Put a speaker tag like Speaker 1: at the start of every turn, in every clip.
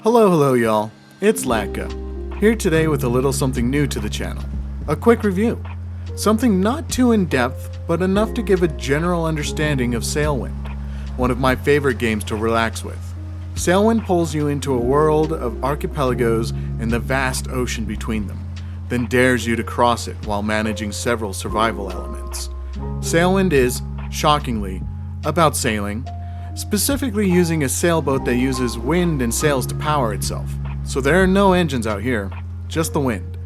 Speaker 1: Hello y'all, it's Latkaa, here today with a little something new to the channel. A quick review. Something not too in-depth, but enough to give a general understanding of Sailwind, one of my favorite games to relax with. Sailwind pulls you into a world of archipelagos and the vast ocean between them, then dares you to cross it while managing several survival elements. Sailwind is, shockingly, about sailing, specifically using a sailboat that uses wind and sails to power itself. So there are no engines out here, just the wind.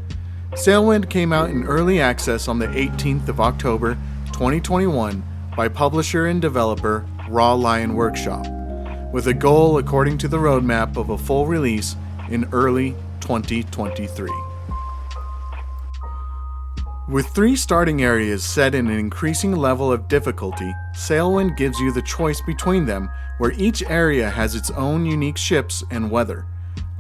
Speaker 1: Sailwind came out in early access on the 18th of October 2021 by publisher and developer Raw Lion Workshop, with a goal according to the roadmap of a full release in early 2023. With 3 starting areas set in an increasing level of difficulty, Sailwind gives you the choice between them, where each area has its own unique ships and weather.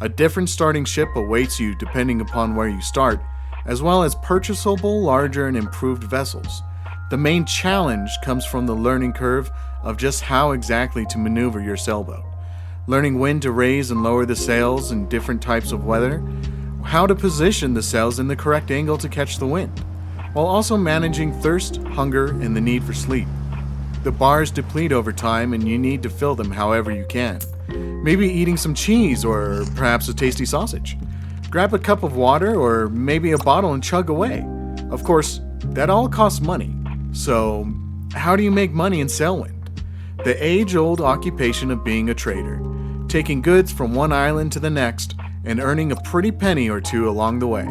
Speaker 1: A different starting ship awaits you depending upon where you start, as well as purchasable, larger, and improved vessels. The main challenge comes from the learning curve of just how exactly to maneuver your sailboat. Learning when to raise and lower the sails in different types of weather, how to position the sails in the correct angle to catch the wind, while also managing thirst, hunger, and the need for sleep. The bars deplete over time and you need to fill them however you can. Maybe eating some cheese or perhaps a tasty sausage. Grab a cup of water or maybe a bottle and chug away. Of course, that all costs money. So, how do you make money in Sailwind? The age-old occupation of being a trader, taking goods from one island to the next and earning a pretty penny or two along the way.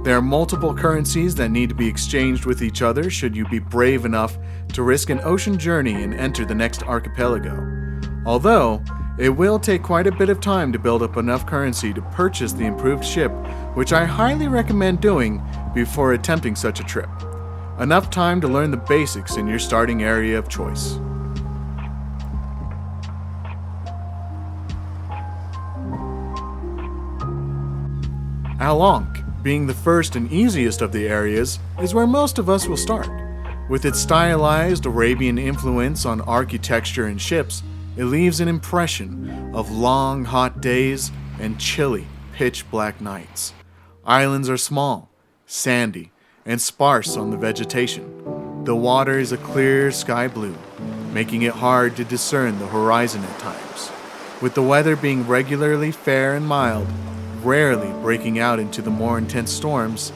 Speaker 1: There are multiple currencies that need to be exchanged with each other should you be brave enough to risk an ocean journey and enter the next archipelago. Although, it will take quite a bit of time to build up enough currency to purchase the improved ship, which I highly recommend doing before attempting such a trip. Enough time to learn the basics in your starting area of choice. Alonk, being the first and easiest of the areas, is where most of us will start. With its stylized Arabian influence on architecture and ships, it leaves an impression of long, hot days and chilly, pitch-black nights. Islands are small, sandy, and sparse on the vegetation. The water is a clear sky blue, making it hard to discern the horizon at times. With the weather being regularly fair and mild, rarely breaking out into the more intense storms,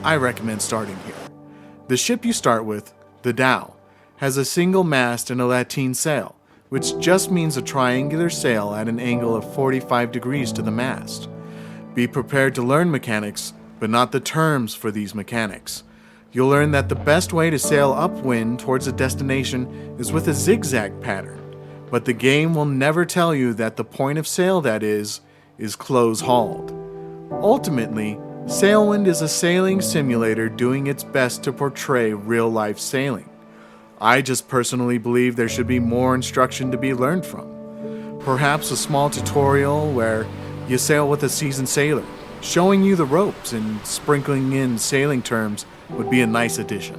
Speaker 1: I recommend starting here. The ship you start with, the Dhow, has a single mast and a lateen sail, which just means a triangular sail at an angle of 45 degrees to the mast. Be prepared to learn mechanics, but not the terms for these mechanics. You'll learn that the best way to sail upwind towards a destination is with a zigzag pattern, but the game will never tell you that the point of sail that is close-hauled. Ultimately, Sailwind is a sailing simulator doing its best to portray real-life sailing. I just personally believe there should be more instruction to be learned from. Perhaps a small tutorial where you sail with a seasoned sailor, showing you the ropes and sprinkling in sailing terms would be a nice addition.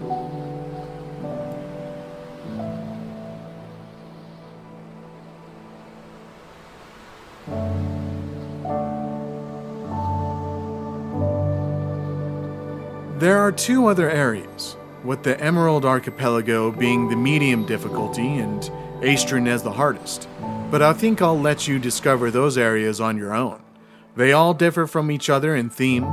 Speaker 1: There are 2 other areas, with the Emerald Archipelago being the medium difficulty and Astron as the hardest, but I think I'll let you discover those areas on your own. They all differ from each other in theme,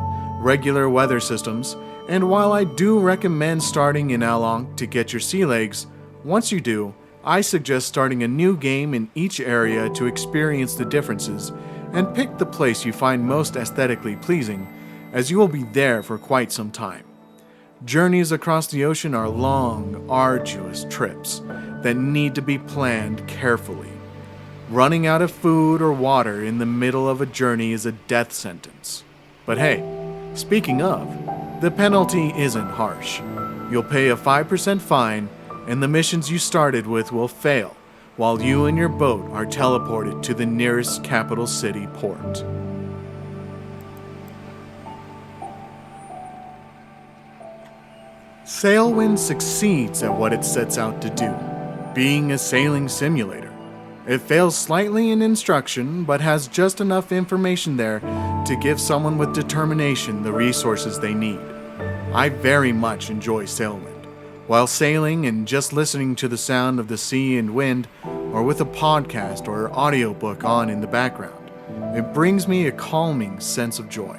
Speaker 1: regular weather systems, and while I do recommend starting in Alonk to get your sea legs, once you do, I suggest starting a new game in each area to experience the differences and pick the place you find most aesthetically pleasing, as you will be there for quite some time. Journeys across the ocean are long, arduous trips that need to be planned carefully. Running out of food or water in the middle of a journey is a death sentence. But hey, speaking of, the penalty isn't harsh. You'll pay a 5% fine, and the missions you started with will fail, while you and your boat are teleported to the nearest capital city port. Sailwind succeeds at what it sets out to do, being a sailing simulator. It fails slightly in instruction, but has just enough information there to give someone with determination the resources they need. I very much enjoy Sailwind. While sailing and just listening to the sound of the sea and wind, or with a podcast or audiobook on in the background, it brings me a calming sense of joy.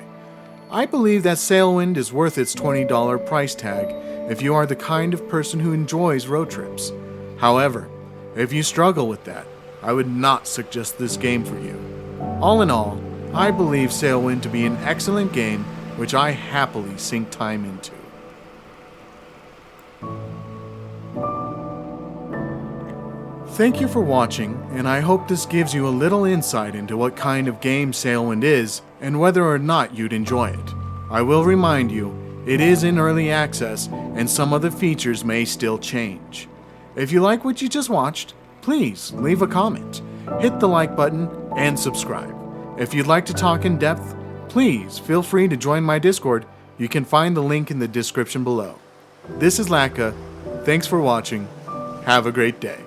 Speaker 1: I believe that Sailwind is worth its $20 price tag if you are the kind of person who enjoys road trips. However, if you struggle with that, I would not suggest this game for you. All in all, I believe Sailwind to be an excellent game which I happily sink time into. Thank you for watching, and I hope this gives you a little insight into what kind of game Sailwind is and whether or not you'd enjoy it. I will remind you, it is in early access and some of the features may still change. If you like what you just watched, please leave a comment, hit the like button, and subscribe. If you'd like to talk in depth, please feel free to join my Discord. You can find the link in the description below. This is Latkaa. Thanks for watching. Have a great day.